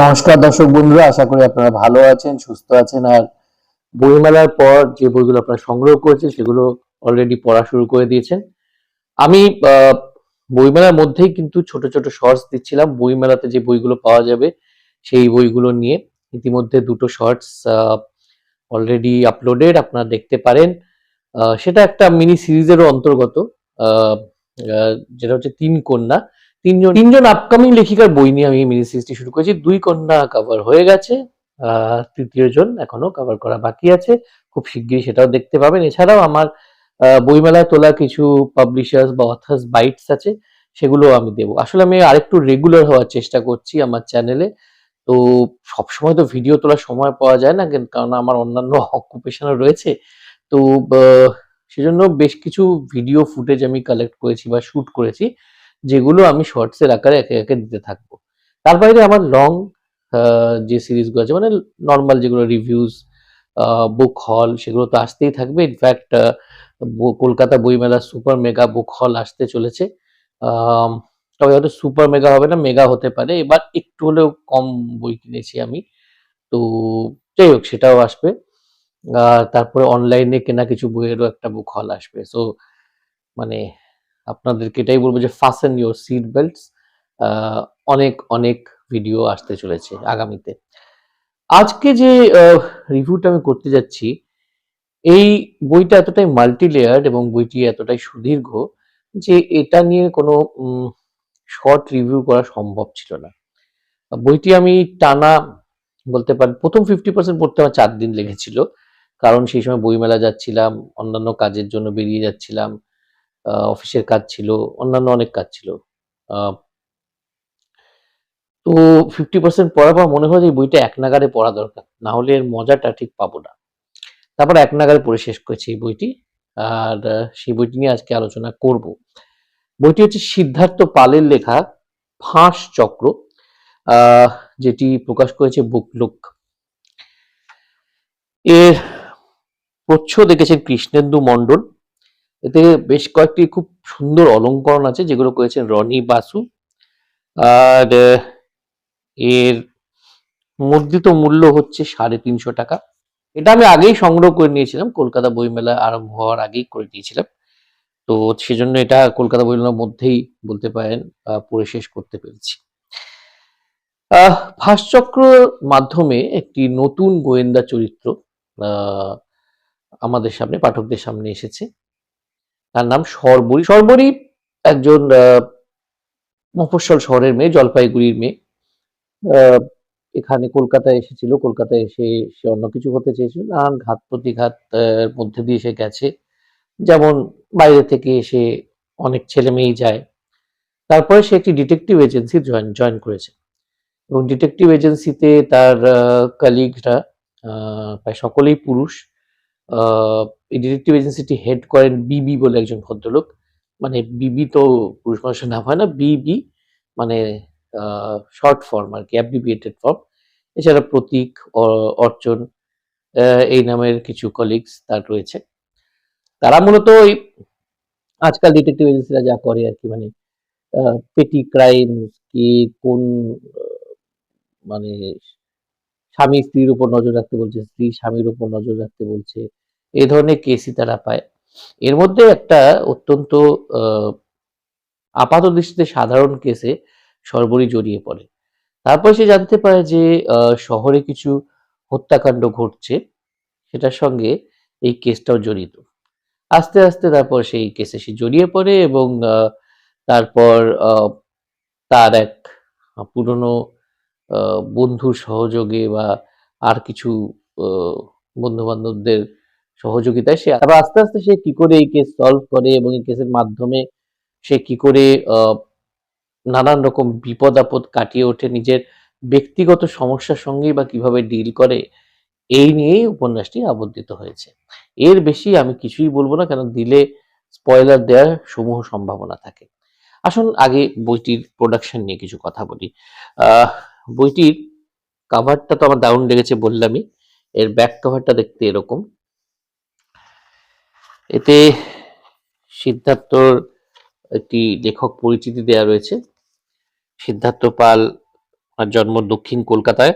নমস্কার দর্শক বন্ধুরা, আশা করি আপনারা ভালো আছেন, সুস্থ আছেন। আর বইমেলার পর যে বইগুলো আপনারা সংগ্রহ করেছেন সেগুলো অলরেডি পড়া শুরু করে দিয়েছেন। আমি বইমেলার মধ্যেই কিন্তু ছোট ছোট শর্টস দিচ্ছিলাম বইমেলাতে যে বইগুলো পাওয়া যাবে সেই বইগুলো নিয়ে। ইতিমধ্যে দুটো শর্টস অলরেডি আপলোডেড, আপনারা দেখতে পারেন। সেটা একটা মিনি সিরিজেরও অন্তর্গত, আহ, যেটা হচ্ছে তিন কন্যা। তিনজন আপকামিং লেখিকার বই নিয়ে আমি মিনি সিরিজটি শুরু করেছি। দুই কন্যা কভার হয়ে গেছে, তৃতীয় জন এখনো কভার করা বাকি আছে। খুব শিগগিরই সেটাও দেখতে পাবেন। এছাড়াও আমার বইমেলায় তোলা কিছু পাবলিশার্স বা অথার্স বাইটস আছে, সেগুলো আমি দেবো। আসলে আমি আরেকটু রেগুলার হওয়ার চেষ্টা করছি আমার চ্যানেলে। তো সবসময় তো ভিডিও তোলার সময় পাওয়া যায় না, কারণ আমার অন্যান্য অকুপেশনও রয়েছে। তো সেজন্য বেশ কিছু ভিডিও ফুটেজ আমি কালেক্ট করেছি বা শুট করেছি, যেগুলো আমি শর্টসের আকারে একে একে দিতে থাকবো। তার বাইরে আমার লং যে সিরিজগুলো আছে, মানে নর্মাল যেগুলো রিভিউজ, বুক হল, সেগুলো তো আসতেই থাকবে। ইনফ্যাক্ট কলকাতা বইমেলা সুপার মেগা বুক হল আসতে চলেছে। আম, তবে হয়তো সুপার মেগা হবে না, মেগা হতে পারে। এবার একটু হলেও কম বই কিনেছি আমি। তো যাই হোক, সেটাও আসবে। তারপরে অনলাইনে কেনা কিছু বইয়েরও একটা বুক হল আসবে। সো মানে আপনাদেরকে এটাই বলবো যে ফাস্টেন ইউর সিট বেল্টস। অনেক অনেক ভিডিও আসতে চলেছে আগামীতে। আজকে যে রিভিউটা আমি করতে যাচ্ছি, এই বইটা এতটাই মাল্টি লেয়ার্ড এবং বইটি এতটাই সুদীর্ঘ যে এটা নিয়ে কোনো শর্ট রিভিউ করা সম্ভব ছিল না। বইটি আমি টানা বলতে পারেন প্রথম 50% পড়তে আমার 4 দিন লেগেছিল, কারণ সেই সময় বইমেলা যাচ্ছিলাম, অন্যান্য কাজের জন্য বেরিয়ে যাচ্ছিলাম, অফিসের কাজ ছিল, অন্যান্য অনেক কাজ ছিল। আহ, তো 50% পড়ার পর মনে হয় যে এই বইটা এক নাগাড়ে পড়া দরকার, না হলে এর মজাটা ঠিক পাবো না। তারপর এক নাগাড়ে পড়ে শেষ করেছি এই বইটি। আর সেই বইটি নিয়ে আজকে আলোচনা করব। বইটি হচ্ছে সিদ্ধার্থ পালের লেখা ফাঁস চক্র, আহ, যেটি প্রকাশ করেছে বুকলুক। এর প্রচ্ছদ দেখেছেন কৃষ্ণেন্দু মণ্ডল। এতে বেশ কয়েকটি খুব সুন্দর অলঙ্করণ আছে, যেগুলো করেছেন রনি বাসু। আর এর মুদ্রিত মূল্য হচ্ছে 350 টাকা। এটা আমি আগেই সংগ্রহ করে নিয়েছিলাম, কলকাতা বইমেলা আরম্ভ হওয়ার আগেই করে নিয়েছিলাম। তো সেজন্য এটা কলকাতা বইমেলার মধ্যেই বলতে পারেন পড়ে শেষ করতে পেরেছি। ভাসচক্র মাধ্যমে একটি নতুন গোয়েন্দা চরিত্র আহ, আমাদের সামনে, পাঠকদের সামনে এসেছে। তার নাম শর্বরী। শর্বরী একজন মফস্বল শহরের মেয়ে, জলপাইগুড়ির মেয়ে। আহ, এখানে কলকাতায় এসেছিল, কলকাতায় এসে সে অন্য কিছু হতে চেয়েছিল, নানান ঘাত প্রতিঘাত মধ্যে দিয়ে সে গেছে। যেমন বাইরে থেকে এসে অনেক ছেলে মেয়েই যায়। তারপরে সে একটি ডিটেকটিভ এজেন্সি জয়েন করেছে, এবং ডিটেকটিভ এজেন্সিতে তার কালিগরা প্রায় সকলেই পুরুষ। এই ডিটেকটিভ এজেন্সিটি হেড করেন বিবি বলে একজন ভদ্রলোক। মানে বিবি তো পুরুষ মানুষের নাম হয় না, বিবি মানে শর্ট ফর্ম আর কি, অ্যাব্রিভিয়েটেড ফর্ম। এছাড়া প্রতীক, অর্চন, এই নামের কিছু কলিগস তার রয়েছে। তারা মূলত ওই আজকাল ডিটেকটিভ এজেন্সিরা যা করে আর কি, মানে পেটি ক্রাইম, কি কোন মানে স্বামী স্ত্রীর উপর নজর রাখতে বলছে, স্ত্রী স্বামীর উপর নজর রাখতে বলছে, এই ধরনের কেসই তারা পায়। এর মধ্যে একটা অত্যন্ত আপাত দৃষ্টিতে সাধারণ কেসে সর্বরী জড়িয়ে পড়ে। তারপর সে জানতে পারে যে শহরে কিছু হত্যাকাণ্ড ঘটছে, সেটার সঙ্গে এই কেসটাও জড়িত। আস্তে আস্তে তারপর সেই কেসে সে জড়িয়ে পড়ে, এবং তারপর তার এক পুরনো বন্ধুর সহযোগে বা আর কিছু বন্ধু বান্ধবদের সহযোগিতায় সে আবার আস্তে আস্তে সে কি করে এই কেস সলভ করে, এবং এই কেসের মাধ্যমে সে কি করে নানান রকম বিপদ আপদ কাটিয়ে ওঠে, নিজের ব্যক্তিগত সমস্যার সঙ্গেই বা কিভাবে ডিল করে, এই নিয়েই উপন্যাসটি আবর্তিত হয়েছে। এর বেশি আমি কিছুই বলবো না, কেন দিলে স্পয়লার দেওয়ার সমূহ সম্ভাবনা থাকে। আসুন আগে বইটির প্রোডাকশন নিয়ে কিছু কথা বলি। আহ, বইটির কাভারটা তো আমার দারুণ লেগেছে বললামই। এর ব্যাক কাভারটা দেখতে এরকম। এতে সিদ্ধার্থর একটি লেখক পরিচিতি দেয়া রয়েছে। সিদ্ধার্থ পাল আর জন্ম দক্ষিণ কলকাতায়।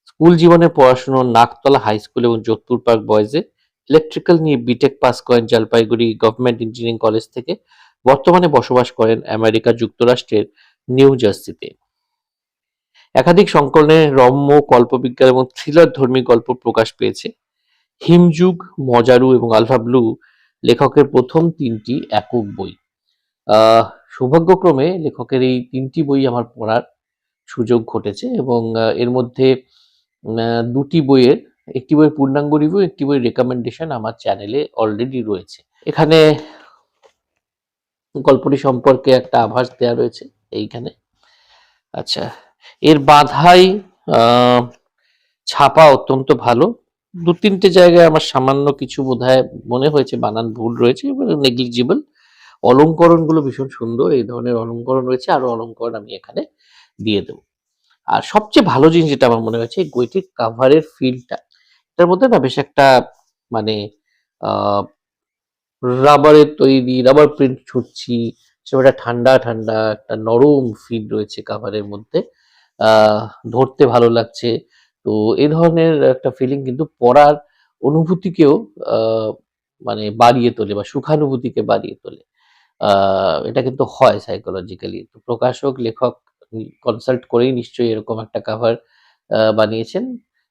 স্কুল জীবনে পড়াশুনো নাকতলা হাই স্কুল এবং যোধপুর পার্ক বয়েজে। ইলেকট্রিক্যাল নিয়ে বিটেক পাস করেন জলপাইগুড়ি গভর্নমেন্ট ইঞ্জিনিয়ারিং কলেজ থেকে। বর্তমানে বসবাস করেন আমেরিকা যুক্তরাষ্ট্রের নিউ জার্সিতে। একাধিক সংকলনে রম্য, কল্পবিজ্ঞান এবং থ্রিলার ধর্মী গল্প প্রকাশ পেয়েছে। হিমযুগ, মজারু এবং আলফা ব্লু লেখকের প্রথম ৩টি একক বই। সৌভাগ্যক্রমে লেখকের এই ৩টি বই আমার পড়ার সুযোগ ঘটেছে এবং এর মধ্যে ২টি বইয়ের, একটি বইয়ের পূর্ণাঙ্গ রিভিউ, একটি বইয়ের রেকমেন্ডেশন আমার চ্যানেলে অলরেডি রয়েছে। এখানে গল্পটি সম্পর্কে একটা আভাস দেওয়া রয়েছে এইখানে। আচ্ছা, এর বাঁধাই ছাপা অত্যন্ত ভালো। ২-৩টে জায়গায় আমার সামান্য কিছু বোধহয় মনে হয়েছে বানান ভুল রয়েছে, নেগলিজিবল। অলঙ্করণগুলো ভীষণ সুন্দর, এই ধরনের অলঙ্করণ রয়েছে, আরো অলঙ্করণ আমি এখানে দিয়ে দেবো। আর সবচেয়ে ভালো জিনিস যেটা আমার মনে হয়েছে, বইটির কাভারের ফিলটা, এটার মধ্যে না বেশ একটা মানে রাবারের তৈরি, রাবার প্রিন্ট ছুঁচ্ছি, সেটা ঠান্ডা ঠান্ডা একটা নরম ফিল রয়েছে কাভারের মধ্যে। ধরতে ভালো লাগছে। তো এই ধরনের একটা ফিলিং কিন্তু পড়ার অনুভূতিকেও মানে বাড়িয়ে তোলে বা সুখানুভূতিকে বাড়িয়ে তোলে। এটা কিন্তু হয় সাইকোলজিক্যালি। তো প্রকাশক, লেখক কনসাল্ট করেই নিশ্চয়ই এরকম একটা কাভার বানিয়েছেন।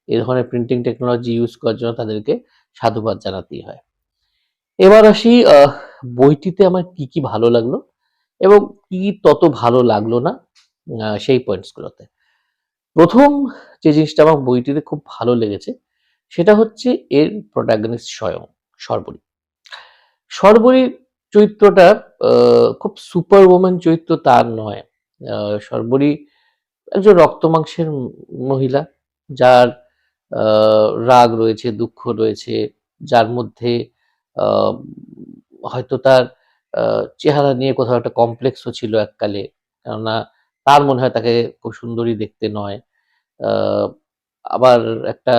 এ ধরনের প্রিন্টিং টেকনোলজি ইউজ করার জন্য তাদেরকে সাধুবাদ জানাতেই হয়। এবার আসি বইটিতে আমার কি কি ভালো লাগলো এবং কি তত ভালো লাগলো না, সেই পয়েন্টস গুলোতে। প্রথম যে জিনিসটা আমার বইটিতে খুব ভালো লেগেছে সেটা হচ্ছে এর প্রোটাগনিস্ট স্বয়ং শর্বরী। শর্বরীর চরিত্রটা খুব সুপার ওম্যান চরিত্র তার নয়। শর্বরী একজন রক্ত মাংসের মহিলা, যার রাগ রয়েছে, দুঃখ রয়েছে, যার মধ্যে আহ, হয়তো তার চেহারা নিয়ে কোথাও একটা কমপ্লেক্সও ছিল এককালে, কেননা তার মনে হয় তাকে খুব সুন্দরী দেখতে নয়। আহ, আবার একটা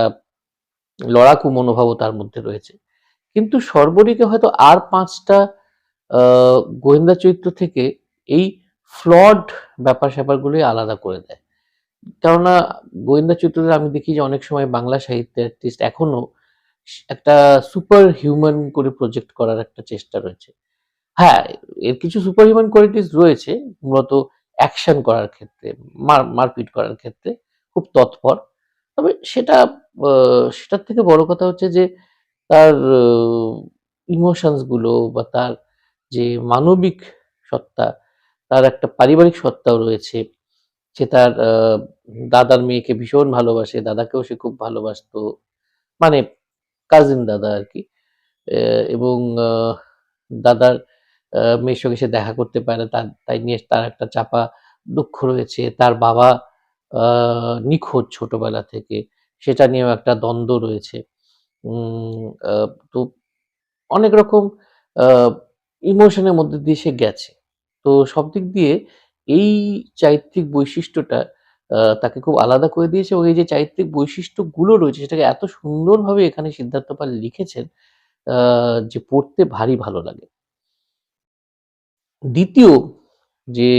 লড়াকু মনোভাবও তার মধ্যে রয়েছে। কিন্তু শর্বরীকে হয়তো আর ৫টা গোয়েন্দা চরিত্র থেকে এই ফ্লড ব্যাপার স্যাপারগুলোই আলাদা করে দেয়। কেননা গোয়েন্দা চরিত্রদের আমি দেখি যে অনেক সময় বাংলা সাহিত্যে অ্যাটলিস্ট এখনো একটা সুপার হিউম্যান করে প্রজেক্ট করার একটা চেষ্টা রয়েছে। হ্যাঁ, এর কিছু সুপার হিউম্যান কোয়ালিটিস রয়েছে, মূলত অ্যাকশন করার ক্ষেত্রে, মারপিট করার ক্ষেত্রে খুব তৎপর। তবে সেটার থেকে বড় কথা হচ্ছে যে তার ইমোশনস গুলো বা তার যে মানবিক সত্তা, তার একটা পারিবারিক সত্তাও রয়েছে। সে তার দাদার মেয়েকে ভীষণ ভালোবাসে, দাদাকেও সে খুব ভালোবাসতো, মানে কাজিন দাদা আর কি। এবং দাদার মেয়ের সঙ্গে সে দেখা করতে পারে না, তাই নিয়ে তার একটা চাপা দুঃখ রয়েছে। তার বাবা নিখোঁজ ছোটবেলা থেকে, সেটা নিয়েও একটা দ্বন্দ্ব রয়েছে। তো অনেক রকম ইমোশনের মধ্যে দিয়ে সে গেছে। তো সব দিক দিয়ে এই চারিত্রিক বৈশিষ্ট্যটা তাকে খুব আলাদা করে দিয়েছে এবং এই যে চারিত্রিক বৈশিষ্ট্যগুলো রয়েছে সেটাকে এত সুন্দরভাবে এখানে সিদ্ধার্থ পাল লিখেছেন যে পড়তে ভারী ভালো লাগে। দ্বিতীয় যে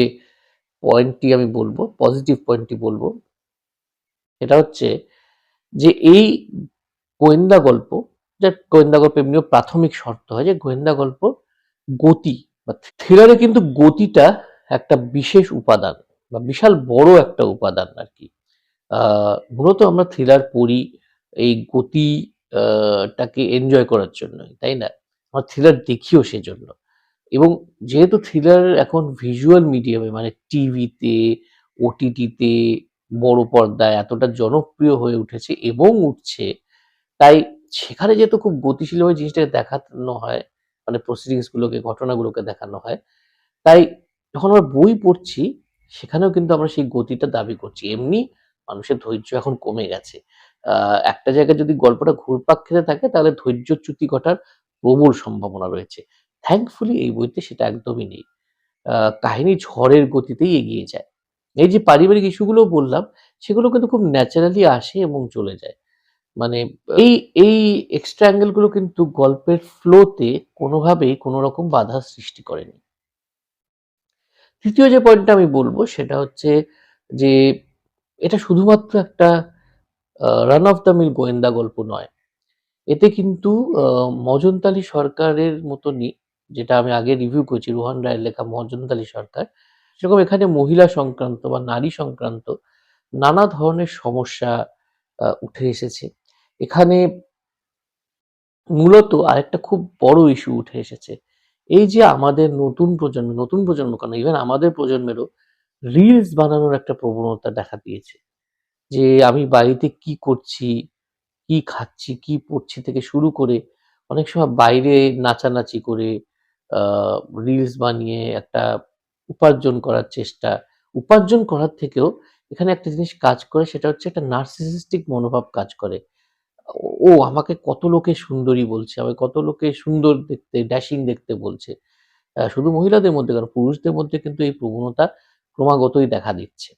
পয়েন্টটি আমি বলবো, পজিটিভ পয়েন্টটি বলবো, সেটা হচ্ছে যে এই গোয়েন্দা গল্প, যে গোয়েন্দা গল্প এমনিও প্রাথমিক শর্ত হয় যে গোয়েন্দা গল্প গতি বা থ্রিলারে কিন্তু গতিটা একটা বিশেষ উপাদান বা বিশাল বড় একটা উপাদান আর কি। মূলত আমরা থ্রিলার পড়ি এই গতি টাকে এনজয় করার জন্য, তাই না? আমরা থ্রিলার দেখিও সেজন্য। এবং যেহেতু থ্রিলার এখন ভিজুয়াল মিডিয়ামে মানে টিভিতে, ওটিটিতে, বড় পর্দায় এতটা জনপ্রিয় হয়ে উঠেছে এবং উঠছে, তাই সেখানে যেহেতু খুব গতিশীলভাবে জিনিসটাকে দেখানো হয়, মানে প্রসিডিংস গুলোকে, ঘটনাগুলোকে দেখানো হয়, তাই যখন আমরা বই পড়ছি সেখানেও কিন্তু আমরা সেই গতিটা দাবি করছি। এমনি মানুষের ধৈর্য এখন কমে গেছে। একটা জায়গায় যদি গল্পটা ঘুরপাক খেতে থাকে তাহলে ধৈর্যচ্যুতি ঘটার প্রবল সম্ভাবনা রয়েছে। থ্যাঙ্কফুলি এই বইতে সেটা একদমই নেই। কাহিনী ঝড়ের গতিতেই এগিয়ে যায়। এই যে পারিবারিক ইস্যুগুলো বললাম, সেগুলো কিন্তু খুব ন্যাচারালি আসে এবং চলে যায়। মানে এই এই এক্সট্রা অ্যাঙ্গেল গুলো কিন্তু গল্পের ফ্লোতে কোনোভাবেই কোনো রকম বাধা সৃষ্টি করেনি। তৃতীয় যে পয়েন্টটা আমি বলবো সেটা হচ্ছে যে এটা শুধুমাত্র একটা রান অফ দ্য মিল গোয়েন্দা গল্প নয়। এতে কিন্তু মজনতালী সরকারের মতনই, যেটা আমি আগে রিভিউ করেছি, রোহান রায়ের লেখা মজনতালী সরকার, সেরকম এখানে মহিলা সংক্রান্ত বা নারী সংক্রান্ত নানা ধরনের সমস্যা উঠে এসেছে। এখানে মূলত আরেকটা খুব বড় ইস্যু উঠে এসেছে। এই যে আমাদের নতুন প্রজন্ম কেন, ইভেন আমাদের প্রজন্মেরও রিলস বানানোর একটা প্রবণতা দেখা দিয়েছে। যে আমি বাড়িতে কি করছি, কি খাচ্ছি, কি পড়ছি থেকে শুরু করে অনেক সময় বাইরে নাচানাচি করে আ রিলস বানিয়ে একটা উপার্জন করার চেষ্টা। উপার্জন করার থেকেও এখানে একটা জিনিস কাজ করে, সেটা হচ্ছে একটা নার্সিসিস্টিক মনোভাব কাজ করে। ও আমাকে কত লোকে সুন্দরী বলছে, আমাকে কত লোকে সুন্দর দেখতে, ড্যাশিং দেখতে বলছে। শুধু মহিলাদের মধ্যে কেন, পুরুষদের মধ্যে কিন্তু এই প্রবণতা ক্রমাগতই দেখা দিচ্ছে।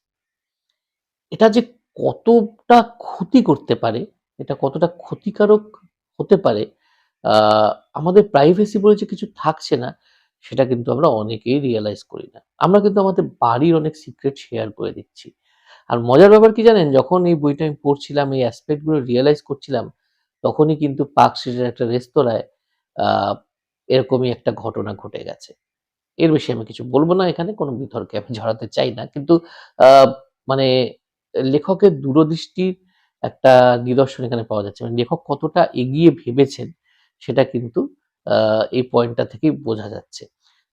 এটা যে কতটা ক্ষতি করতে পারে, এটা কতটা ক্ষতিকারক হতে পারে, আ আমাদের প্রাইভেসি বলে যে কিছু থাকছে না, সেটা কিন্তু আমরা অনেকেই রিয়ালাইজ করি না। আমরা কিন্তু আমাদের বাড়ির অনেক সিক্রেট শেয়ার করে দিচ্ছি। আর মজার ব্যাপার কি জানেন? যখন এই বইটা আমি পড়ছিলাম, এই অ্যাসপেক্ট গুলো রিয়ালাইজ করছিলাম, তখনই কিন্তু পার্ক স্ট্রিটের একটা রেস্তোরাঁয় আ এরকমই একটা ঘটনা ঘটে গেছে। এর বেশি আমি কিছু বলব না এখানে, কোনো বিতর্কে আমি জড়াতে চাই না। কিন্তু আ মানে লেখকের দূরদৃষ্টির একটা নিদর্শন এখানে পাওয়া যাচ্ছে। মানে লেখক কতটা এগিয়ে ভেবেছেন, সেটা কিন্তু আ এই পয়েন্টটা থেকেই বোঝা যাচ্ছে।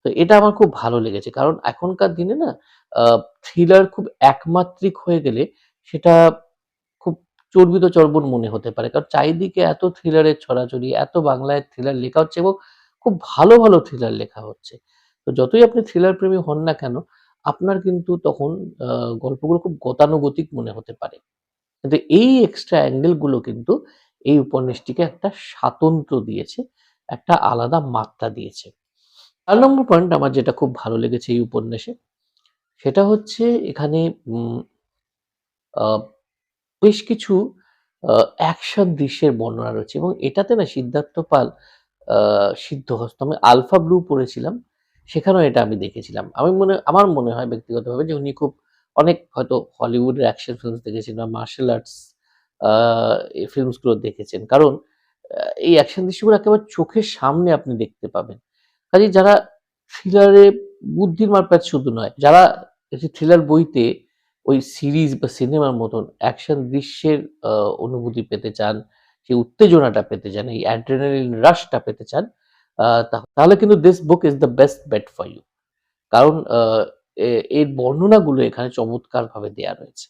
তো এটা আমার খুব ভালো লেগেছে। কারণ এখনকার দিনে না আ থ্রিলার খুব একমাত্রিক হয়ে গেলে সেটা খুব চর্বিতচর্বণ মনে হতে পারে। কারণ চারিদিকে এত থ্রিলারের ছড়াছড়ি, এত বাংলায় থ্রিলার লেখা হচ্ছে এবং খুব ভালো, ভালো থ্রিলার লেখা হচ্ছে। তো যতই আপনি থ্রিলার প্রেমী হন না কেন, আপনার কিন্তু তখন আ গল্পগুলো খুব গতানুগতিক মনে হতে পারে। কিন্তু এই এক্সট্রা অ্যাঙ্গেল গুলো কিন্তু এই উপন্যাসটিকে একটা স্বাতন্ত্র্য দিয়েছে, একটা আলাদা মাত্রা দিয়েছে। ৪ নম্বর পয়েন্ট আমার যেটা খুব ভালো লেগেছে এই উপন্যাসে, সেটা হচ্ছে এখানে উম আ বেশ কিছু আ অ্যাকশন দৃশ্যের বর্ণনা রয়েছে এবং এটাতে না সিদ্ধার্থ পাল আ সিদ্ধহস্ত। আমি 'আলফা ব্লু' পড়েছিলাম, সেখানেও এটা আমি দেখেছিলাম। আমার মনে হয় ব্যক্তিগতভাবে যে উনি খুব অনেক হয়তো হলিউডের অ্যাকশন ফিল্মস দেখেছেন বা মার্শাল আর্টস আ এই ফিল্মস গুলো দেখেছেন। কারণ এই অ্যাকশন দৃশ্যগুলো একেবারে চোখের সামনে আপনি দেখতে পাবেন। কাজেই যারা থ্রিলারে বুদ্ধির মারপ্যাচ শুধু নয়, যারা এই যে থ্রিলার বইতে ওই সিরিজ বা সিনেমার মতন অ্যাকশন দৃশ্যের আ অনুভূতি পেতে চান, সেই উত্তেজনাটা পেতে চান, এই অ্যাড্রিনালিন রাশটা পেতে চান, তাহলে কিন্তু 'this book is the best bet for you'. কারণ এর বর্ণনাগুলো এখানে চমৎকারভাবে দেয়া রয়েছে।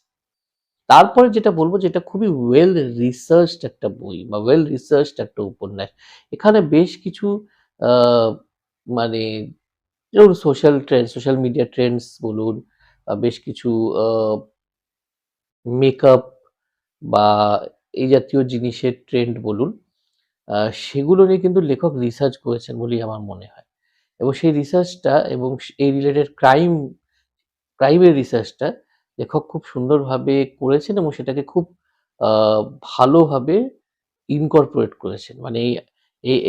তারপরে যেটা বলব যে এটা খুবই ওয়েল রিসার্চড একটা বই বা ওয়েল রিসার্চড একটা উপন্যাস। এখানে বেশ কিছু আ মানে যেমন সোশ্যাল মিডিয়া ট্রেন্ডস বলুন, বেশ কিছু আ মেকআপ বা এই জাতীয় জিনিসের ট্রেন্ড বলুন, আ সেগুলো নিয়ে কিন্তু লেখক রিসার্চ করেছেন বলেই আমার মনে হয়। এবং সেই রিসার্চটা এবং এই রিলেটেড ক্রাইমের রিসার্চটা লেখক খুব সুন্দরভাবে করেছেন এবং সেটাকে খুব আ ভালোভাবে ইনকর্পোরেট করেছেন। মানে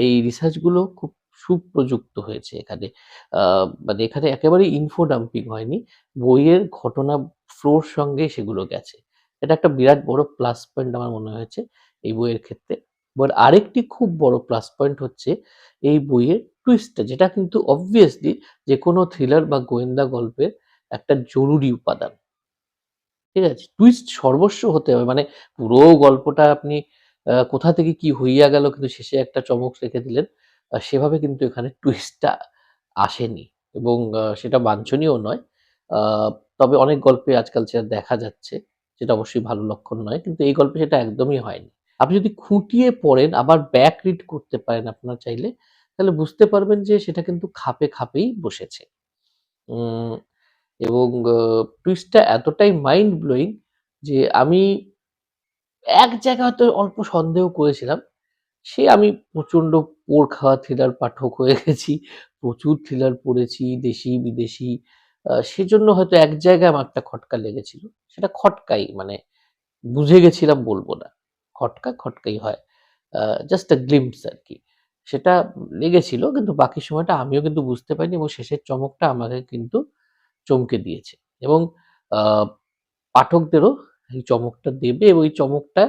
এই রিসার্চ গুলো খুব সুপ্রযুক্ত হয়েছে এখানে। আ মানে এখানে একেবারেই ইনফো ডাম্পিং হয়নি। বইয়ের ঘটনা ফ্লোর সঙ্গে সেগুলো গেছে। এটা একটা বিরাট বড় প্লাস পয়েন্ট আমার মনে হয়েছে এই বইয়ের ক্ষেত্রে। বইয়ের আরেকটি খুব বড় প্লাস পয়েন্ট হচ্ছে এই বইয়ের টুইস্টটা, যেটা কিন্তু অবভিয়াসলি যেকোনো থ্রিলার বা গোয়েন্দা গল্পের একটা জরুরি উপাদান। ঠিক আছে? টুইস্ট সর্বস্ব হতে হবে। মানে পুরো গল্পটা আপনি কোথা থেকে কি হইয়া গেল কিন্তু শেষে একটা চমক রেখে দিলেন। সেভাবে কিন্তু এখানে টুইস্টটা আসেনি এবং সেটা বাঞ্ছনীয়ও নয়। আ তবে অনেক গল্পে আজকাল সেটা দেখা যাচ্ছে। যেটা অবশ্যই ভালো লক্ষণ নয়। কিন্তু এই গল্পে সেটা একদমই হয়নি। আপনি যদি খুঁটিয়ে পড়েন, আবার ব্যাক রিড করতে পারেন আপনার চাইলে, তাহলে বুঝতে পারবেন যে সেটা কিন্তু খাপে, খাপেই বসেছে। উম এবং টুইস্টটা এতটাই মাইন্ড ব্লোয়িং যে আমি এক জায়গায় হয়তো অল্প সন্দেহ করেছিলাম। আমি প্রচন্ড পোড় খাওয়া থ্রিলার পাঠক হয়ে গেছি। প্রচুর থ্রিলার পড়েছি, দেশি, বিদেশি। সেজন্য হয়তো এক জায়গায় আমার একটা খটকা লেগেছিল। সেটা খটকাই, মানে বুঝে গেছিলাম বলব না। খটকা, খটকাই হয়। আ জাস্ট আ গ্লিম্পস আরকি। সেটা লেগেছিল, কিন্তু বাকি সময়টা আমিও কিন্তু বুঝতে পারিনি এবং শেষের চমকটা আমাকে কিন্তু চমকে দিয়েছে এবং আ পাঠকদেরও এই চমকটা দেবে এবং এই চমকটা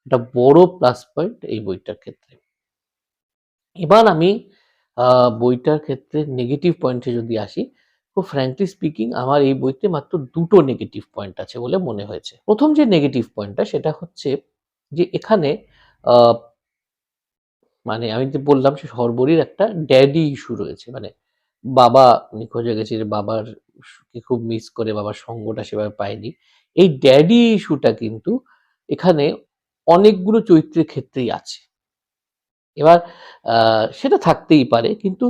একটা বড় প্লাস পয়েন্ট এই বইটার ক্ষেত্রে। এবার আমি বইটার ক্ষেত্রে নেগেটিভ পয়েন্টে যদি আসি, খুব ফ্র্যাঙ্কলি স্পিকিং আমার এই বইতে মাত্র ২ টো নেগেটিভ পয়েন্ট আছে বলে মনে হয়েছে। ১ম যে নেগেটিভ পয়েন্টটা সেটা হচ্ছে যে এখানে আ মানে আমি যে বললাম সে সর্বরীর একটা ড্যাডি ইস্যু রয়েছে। মানে বাবা নিখোঁজ হয়ে গেছে, যে বাবার কে খুব মিস করে, বাবার সঙ্গটা সেভাবে পায়নি। এই ড্যাডি ইস্যুটা কিন্তু এখানে অনেকগুলো চরিত্রের ক্ষেত্রেই আছে। এবার আ সেটা থাকতেই পারে। কিন্তু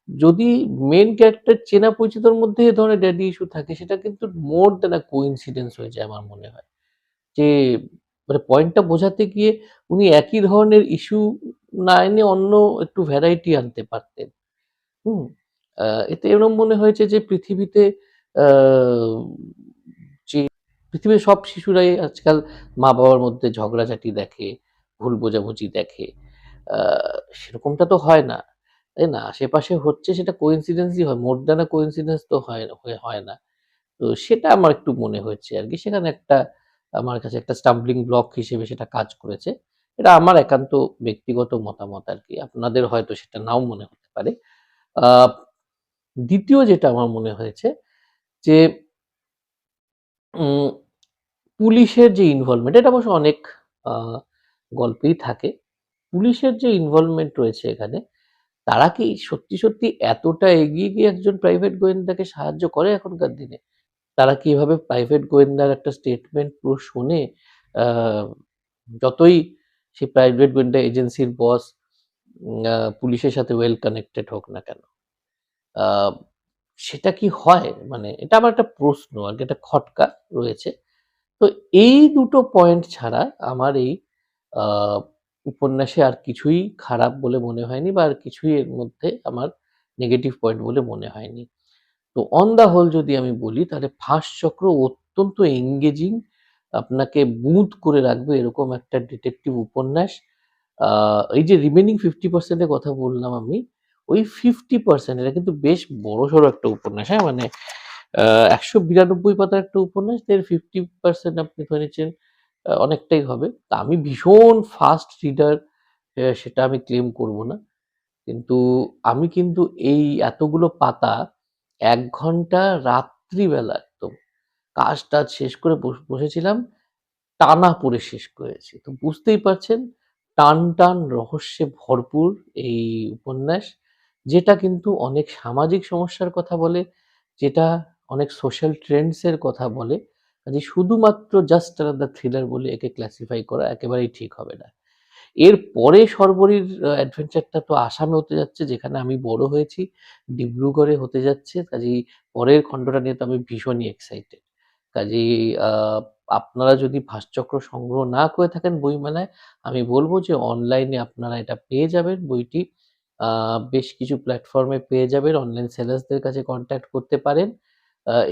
যদি মেইন ক্যারেক্টার চেনা পরিচিতর মধ্যে এ ধরনের ড্যাডি ইস্যু থাকে, সেটা কিন্তু মোর দ্যান আ কোইন্সিডেন্স হয়ে যায় আমার মনে হয়। যে মানে পয়েন্টটা বোঝাতে গিয়ে উনি একই ধরনের ইস্যু না এনে অন্য একটু ভ্যারাইটি আনতে পারতেন। হুম? আ এতে এরকম মনে হয়েছে যে পৃথিবীতে আ যে পৃথিবীর সব শিশুরাই আজকাল মা-বাবার মধ্যে ঝগড়াঝাটি দেখে, ভুল বোঝাবুঝি দেখে। আ সেরকমটা তো হয় না। তাই না? আশেপাশে হচ্ছে সেটা কোইন্সিডেন্স ই হয়। মোর দ্যান আ কোইন্সিডেন্স তো হয় না। তো সেটা আমার একটু মনে হয়েছে আরকি। সেখানে একটা আমার কাছে একটা স্টাম্বলিং ব্লক হিসেবে সেটা কাজ করেছে। এটা আমার একান্ত ব্যক্তিগত মতামত আরকি। আপনাদের হয়তো সেটা নাও মনে হতে পারে। আ ২য় যেটা আমার মনে হয়েছে যে উম পুলিশের যে ইনভলভমেন্ট, এটা অবশ্য অনেক আ গল্পেই থাকে। পুলিশের যে ইনভলভমেন্ট রয়েছে এখানে, তারা কি সত্যি এতটা এগিয়ে গিয়ে একজন প্রাইভেট গোয়েন্দাকে সাহায্য করে এখনকার দিনে? তারা কি এভাবে প্রাইভেট গোয়েন্দার একটা স্টেটমেন্ট পুরো শুনে আ যতই সেই প্রাইভেট গোয়েন্দা এজেন্সির বস পুলিশের সাথে ওয়েল কানেক্টেড হোক না কেন, আ সেটা কি হয়? মানে এটা আমার একটা প্রশ্ন আরকি, একটা খটকা রয়েছে। তো এই দুটো পয়েন্ট ছাড়া আমার এই আ উপন্যাসে আর কিছুই খারাপ বলে মনে হয়নি, বা আর কিছুই এর মধ্যে আমার নেগেটিভ পয়েন্ট বলে মনে হয়নি। তো অন দ্য হোল যদি আমি বলি, তাহলে ফাঁসচক্র অত্যন্ত এঙ্গেজিং, আপনাকে মুগ্ধ করে রাখবে এরকম একটা ডিটেকটিভ উপন্যাস। আ এই যে রিমেইনিং 50% এর কথা বললাম আমি, ওই 50% এটা কিন্তু বেশ বড়সড় একটা উপন্যাস, হ্যাঁ? মানে আ ১৯২ পাতার একটা উপন্যাস, এর 50% আপনি ধরে নিচ্ছেন অনেকটাই হবে। তা আমি ভীষণ ফাস্ট রিডার, সেটা আমি ক্লেম করব না। কিন্তু আমি কিন্তু এই এতগুলো পাতা ১ ঘন্টা রাত্রিবেলা একদম কাজ-টাজ শেষ করে বসেছিলাম। টানা পড়ে শেষ করেছি। তো বুঝতেই পারছেন টান রহস্যে ভরপুর এই উপন্যাস। যেটা কিন্তু অনেক সামাজিক সমস্যার কথা বলে, যেটা অনেক সোশ্যাল ট্রেন্ডস এর কথা বলে। কাজেই শুধুমাত্র জাস্ট অ্যানাদার থ্রিলার বলে একে ক্লাসিফাই করা একেবারেই ঠিক হবে না। এরপরে শর্বরীর অ্যাডভেঞ্চারটা তো আসামে হতে যাচ্ছে, যেখানে আমি বড় হয়েছি। ডিব্রুগড়ে হতে যাচ্ছে। কাজেই পরের খণ্ডটা নিয়ে তো আমি ভীষণই এক্সাইটেড। কাজেই আ আপনারা যদি ভাস্চক্র সংগ্রহ না করে থাকেন বইমেলায়, আমি বলব যে অনলাইনে আপনারা এটা পেয়ে যাবেন বইটি। আ বেশ কিছু প্ল্যাটফর্মে পেয়ে যাবেন। অনলাইন সেলার্সদের কাছে কনট্যাক্ট করতে পারেন।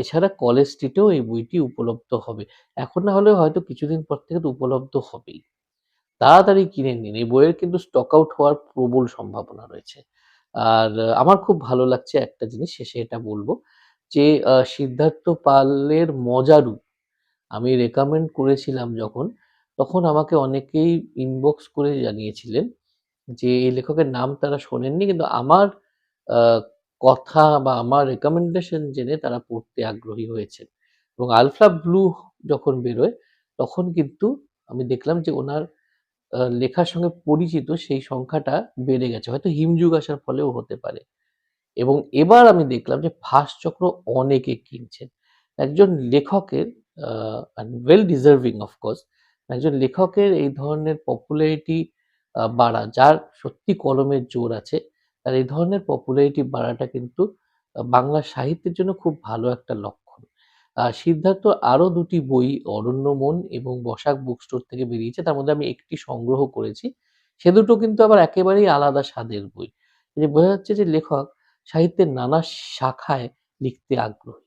এছাড়া কলেজ স্ট্রিটেও এই বইটি উপলব্ধ হবে। এখন না হলেও হয়তো কিছুদিন পর থেকে তো উপলব্ধ হবেই। তাড়াতাড়ি কিনে নিন। এই বইয়ের কিন্তু স্টক আউট হওয়ার প্রবল সম্ভাবনা রয়েছে। আর আমার খুব ভালো লাগছে একটা জিনিস, শেষে এটা বলব যে সিদ্ধার্থ পালের 'মজারু' আমি রেকমেন্ড করেছিলাম যখন, তখন আমাকে অনেকেই ইনবক্স করে জানিয়েছিলেন যে এই লেখকের নাম তারা শোনেননি, কিন্তু আমার আ কথা বা আমার রেকমেন্ডেশন জেনে তারা পড়তে আগ্রহী হয়েছেন। এবং 'আলফা ব্লু' যখন বেরোয়, তখন কিন্তু আমি দেখলাম যে উনার লেখার সঙ্গে পরিচিত সেই সংখ্যাটা বেড়ে গেছে। হয়তো হিমযুগ আসার ফলেও হতে পারে। এবং এবার আমি দেখলাম যে ফার্স্ট চক্র অনেকে কিনছেন। একজন লেখকের আ and well deserving of course, একজন লেখকের এই ধরনের পপুলারিটি বাড়া, যার সত্যি কলমের জোর আছে, তার এই ধরনের পপুলারিটি বাড়াটা কিন্তু বাংলা সাহিত্যের জন্য খুব ভালো একটা লক্ষণ। সিদ্ধার্থর আরো ২ টি বই 'অরণ্যমন' এবং 'বসাক বুক স্টোর' থেকে বেরিয়েছে। তার মধ্যে আমি একটি সংগ্রহ করেছি। সে দুটো কিন্তু আবার একেবারেই আলাদা স্বাদের বই। এই যে বোঝা যাচ্ছে যে লেখক সাহিত্যের নানা শাখায় লিখতে আগ্রহী।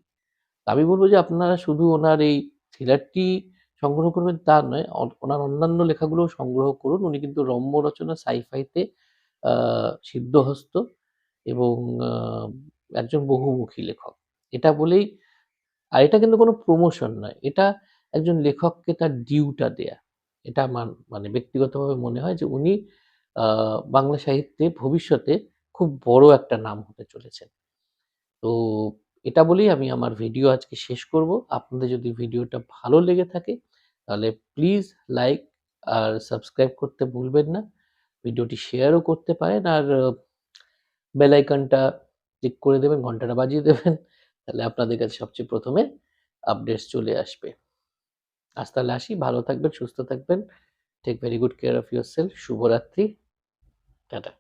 আমি বলব যে আপনারা শুধু ওনার এই থ্রিলারটি সংগ্রহ করবেন তা নয়, ওনার অন্যান্য লেখাগুলোও সংগ্রহ করুন। উনি কিন্তু রম্য রচনা, সাই-ফাইতে আ সিদ্ধহস্ত এবং আ একজন বহুমুখী লেখক। এটা বলেই, আর এটা কিন্তু কোনো প্রমোশন নয়। এটা একজন লেখককে তার ডিউটা দেয়া। এটা আমার মানে ব্যক্তিগতভাবে মনে হয় যে উনি বাংলা সাহিত্যে ভবিষ্যতে খুব বড় একটা নাম হতে চলেছেন। তো এটা বলেই আমি আমার ভিডিও আজকে শেষ করব। আপনাদের যদি ভিডিওটা ভালো লেগে থাকে তাহলে প্লিজ লাইক আর সাবস্ক্রাইব করতে ভুলবেন না। ভিডিওটি শেয়ারও করতে পারেন আর বেল আইকনটা ক্লিক করে দেবেন, ঘন্টাটা বাজিয়ে দেবেন। তাহলে আপনাদের কাছে সবচেয়ে ১ম এ আপডেটস চলে আসবে। আজ তাহলে আসি। ভালো থাকবেন, সুস্থ থাকবেন। Take very good care of yourself. শুভরাত্রি। টাটা।